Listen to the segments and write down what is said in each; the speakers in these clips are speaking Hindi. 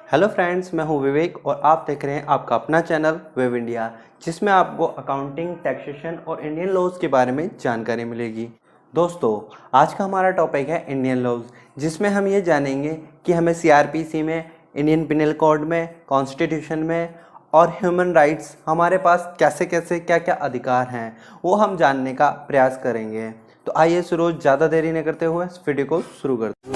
हेलो फ्रेंड्स, मैं हूं विवेक और आप देख रहे हैं आपका अपना चैनल वेव इंडिया, जिसमें आपको अकाउंटिंग, टैक्सेशन और इंडियन लॉज के बारे में जानकारी मिलेगी। दोस्तों, आज का हमारा टॉपिक है इंडियन लॉज, जिसमें हम ये जानेंगे कि हमें सीआरपीसी में, इंडियन पिनल कोड में, कॉन्स्टिट्यूशन में और ह्यूमन राइट्स हमारे पास कैसे कैसे क्या क्या अधिकार हैं वो हम जानने का प्रयास करेंगे। तो आइए शुरू ज़्यादा देरी न करते हुए इस वीडियो को शुरू करते हैं।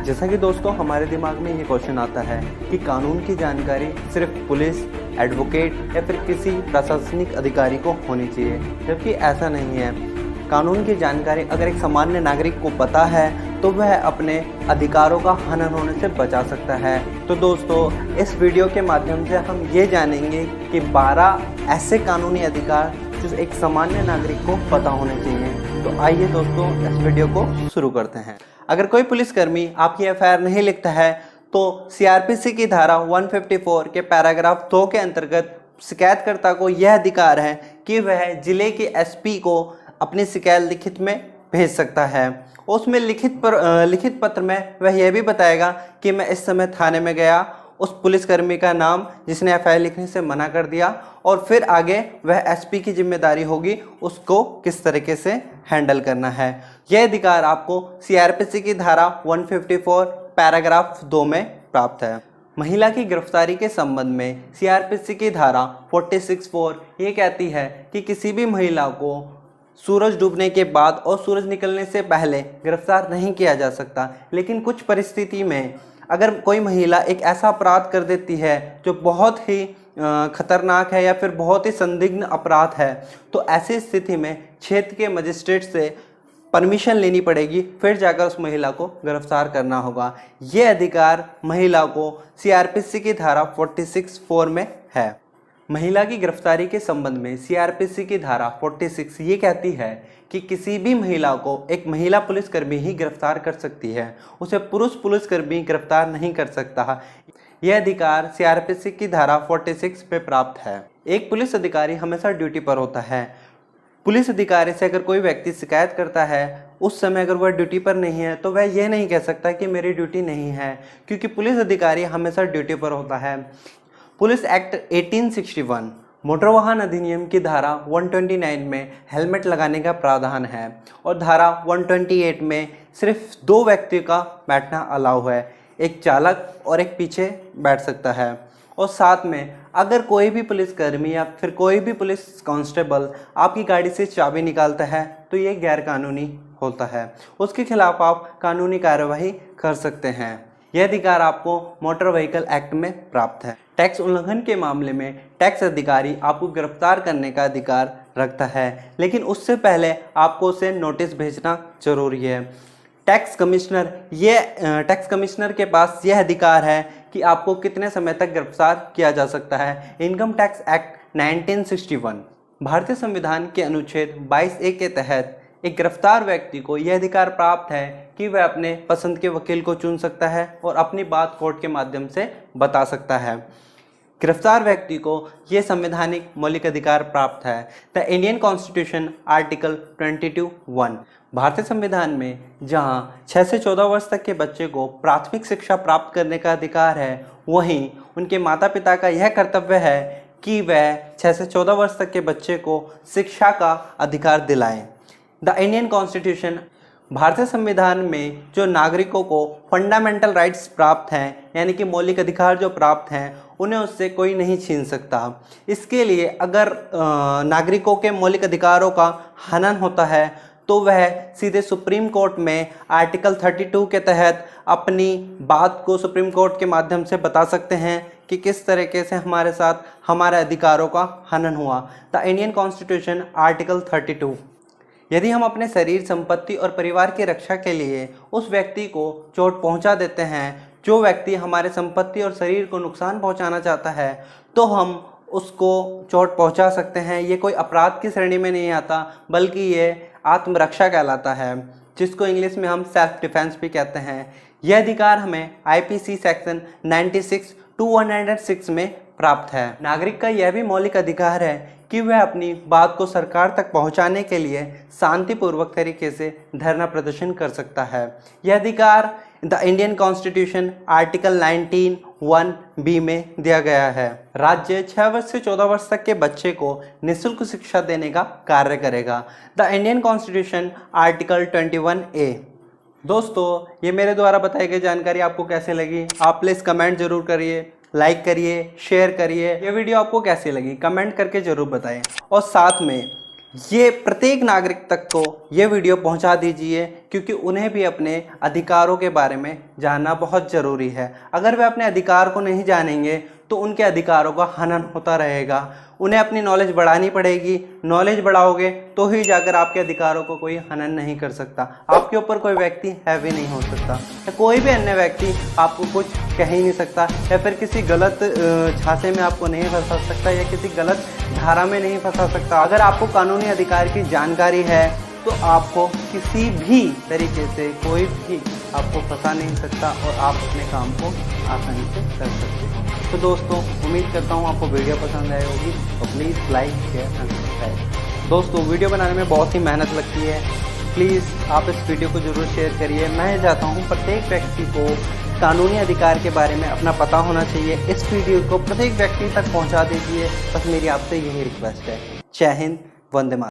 जैसा कि दोस्तों हमारे दिमाग में ये क्वेश्चन आता है कि कानून की जानकारी सिर्फ पुलिस, एडवोकेट या फिर किसी प्रशासनिक अधिकारी को होनी चाहिए, जबकि ऐसा नहीं है। कानून की जानकारी अगर एक सामान्य नागरिक को पता है तो वह अपने अधिकारों का हनन होने से बचा सकता है। तो दोस्तों, इस वीडियो के माध्यम से हम ये जानेंगे कि 12 ऐसे कानूनी अधिकार जो एक सामान्य नागरिक को पता होने चाहिए। तो आइए दोस्तों, इस वीडियो को शुरू करते हैं। अगर कोई पुलिसकर्मी आपकी एफआईआर नहीं लिखता है तो सीआरपीसी की धारा 154 के पैराग्राफ 2 के अंतर्गत शिकायतकर्ता को यह अधिकार है कि वह जिले के एसपी को अपनी शिकायत लिखित में भेज सकता है। उसमें लिखित पत्र में वह यह भी बताएगा कि मैं इस समय थाने में गया, उस पुलिसकर्मी का नाम जिसने एफआईआर लिखने से मना कर दिया, और फिर आगे वह एसपी की जिम्मेदारी होगी उसको किस तरीके से हैंडल करना है। यह अधिकार आपको सीआरपीसी की धारा 154 पैराग्राफ 2 में प्राप्त है। महिला की गिरफ्तारी के संबंध में सीआरपीसी की धारा 46(4) ये कहती है कि किसी भी महिला को सूरज डूबने के बाद और सूरज निकलने से पहले गिरफ्तार नहीं किया जा सकता। लेकिन कुछ परिस्थिति में अगर कोई महिला एक ऐसा अपराध कर देती है जो बहुत ही खतरनाक है या फिर बहुत ही संदिग्ध अपराध है, तो ऐसी स्थिति में क्षेत्र के मजिस्ट्रेट से परमिशन लेनी पड़ेगी, फिर जाकर उस महिला को गिरफ्तार करना होगा। ये अधिकार महिला को सीआरपीसी की धारा 46(4) में है। महिला की गिरफ्तारी के संबंध में सीआरपीसी की धारा 46 ये कहती है कि किसी भी महिला को एक महिला पुलिसकर्मी ही गिरफ्तार कर सकती है, उसे पुरुष पुलिसकर्मी गिरफ्तार नहीं कर सकता। यह अधिकार सीआरपीसी की धारा 46 पे प्राप्त है। एक पुलिस अधिकारी हमेशा ड्यूटी पर होता है। पुलिस अधिकारी से अगर कोई व्यक्ति शिकायत करता है, उस समय अगर वह ड्यूटी पर नहीं है तो वह यह नहीं कह सकता कि मेरी ड्यूटी नहीं है, क्योंकि पुलिस अधिकारी हमेशा ड्यूटी पर होता है। पुलिस एक्ट 1861 मोटर वाहन अधिनियम की धारा 129 में हेलमेट लगाने का प्रावधान है, और धारा 128 में सिर्फ 2 व्यक्ति का बैठना अलाउ है, एक चालक और एक पीछे बैठ सकता है। और साथ में अगर कोई भी पुलिसकर्मी या फिर कोई भी पुलिस कांस्टेबल आपकी गाड़ी से चाबी निकालता है तो ये गैरकानूनी होता है, उसके खिलाफ आप कानूनी कार्यवाही कर सकते हैं। यह अधिकार आपको मोटर व्हीकल एक्ट में प्राप्त है। टैक्स उल्लंघन के मामले में टैक्स अधिकारी आपको गिरफ्तार करने का अधिकार रखता है, लेकिन उससे पहले आपको उसे नोटिस भेजना जरूरी है। टैक्स कमिश्नर के पास यह अधिकार है कि आपको कितने समय तक गिरफ्तार किया जा सकता है। इनकम टैक्स एक्ट 1961 भारतीय संविधान के अनुच्छेद 22(a) के तहत एक गिरफ्तार व्यक्ति को यह अधिकार प्राप्त है कि वह अपने पसंद के वकील को चुन सकता है और अपनी बात कोर्ट के माध्यम से बता सकता है। गिरफ्तार व्यक्ति को यह संवैधानिक मौलिक अधिकार प्राप्त है। द इंडियन कॉन्स्टिट्यूशन आर्टिकल 22(1) भारतीय संविधान में जहां 6 से 14 वर्ष तक के बच्चे को प्राथमिक शिक्षा प्राप्त करने का अधिकार है, वहीं उनके माता पिता का यह कर्तव्य है कि वह 6 से 14 वर्ष तक के बच्चे को शिक्षा का अधिकार दिलाएं। द इंडियन कॉन्स्टिट्यूशन भारतीय संविधान में जो नागरिकों को फंडामेंटल राइट्स प्राप्त हैं, यानी कि मौलिक अधिकार जो प्राप्त हैं, उन्हें उससे कोई नहीं छीन सकता। इसके लिए अगर नागरिकों के मौलिक अधिकारों का हनन होता है तो वह सीधे सुप्रीम कोर्ट में आर्टिकल 32 के तहत अपनी बात को सुप्रीम कोर्ट के माध्यम से बता सकते हैं कि किस तरीके से हमारे साथ हमारे अधिकारों का हनन हुआ। द इंडियन कॉन्स्टिट्यूशन आर्टिकल 32 यदि हम अपने शरीर, संपत्ति और परिवार की रक्षा के लिए उस व्यक्ति को चोट पहुंचा देते हैं, जो व्यक्ति हमारे संपत्ति और शरीर को नुकसान पहुंचाना चाहता है, तो हम उसको चोट पहुंचा सकते हैं। ये कोई अपराध की श्रेणी में नहीं आता, बल्कि ये आत्मरक्षा कहलाता है, जिसको इंग्लिश में हम सेल्फ डिफेंस भी कहते हैं। यह अधिकार हमें आईपीसी सेक्शन 96 to 106 में प्राप्त है। नागरिक का यह भी मौलिक अधिकार है कि वह अपनी बात को सरकार तक पहुंचाने के लिए शांतिपूर्वक तरीके से धरना प्रदर्शन कर सकता है। यह अधिकार the Indian constitution article 19(1)(b) में दिया गया है। राज्य 6 वर्ष से 14 वर्ष तक के बच्चे को निःशुल्क शिक्षा देने का कार्य करेगा। The Indian constitution article 21(a)। दोस्तों, ये मेरे द्वारा बताई गई जानकारी आपको कैसे लगी? आप प्लीज़ कमेंट जरूर करिए, लाइक करिए, शेयर करिए। ये वीडियो आपको कैसी लगी कमेंट करके ज़रूर बताएं। और साथ में ये प्रत्येक नागरिक तक को ये वीडियो पहुंचा दीजिए, क्योंकि उन्हें भी अपने अधिकारों के बारे में जानना बहुत ज़रूरी है। अगर वे अपने अधिकार को नहीं जानेंगे तो उनके अधिकारों का हनन होता रहेगा। उन्हें अपनी नॉलेज बढ़ानी पड़ेगी। नॉलेज बढ़ाओगे तो ही जाकर आपके अधिकारों को कोई हनन नहीं कर सकता। आपके ऊपर कोई व्यक्ति हैवी नहीं हो सकता, या कोई भी अन्य व्यक्ति आपको कुछ कह ही नहीं सकता, या फिर किसी गलत झांसे में आपको नहीं फंसा सकता, या किसी गलत धारा में नहीं फंसा सकता। अगर आपको कानूनी अधिकार की जानकारी है तो आपको किसी भी तरीके से कोई भी आपको फंसा नहीं सकता और आप अपने काम को आसानी से कर सकते हो। तो दोस्तों, उम्मीद करता हूँ आपको वीडियो पसंद आई होगी, तो please like share and subscribe. दोस्तों, वीडियो बनाने में बहुत ही मेहनत लगती है, प्लीज़ आप इस वीडियो को ज़रूर शेयर करिए। मैं चाहता हूँ प्रत्येक व्यक्ति को कानूनी अधिकार के बारे में अपना पता होना चाहिए। इस वीडियो को प्रत्येक व्यक्ति तक पहुँचा दीजिए, बस मेरी आपसे यही रिक्वेस्ट है। जय हिंद, वंदे मातरम।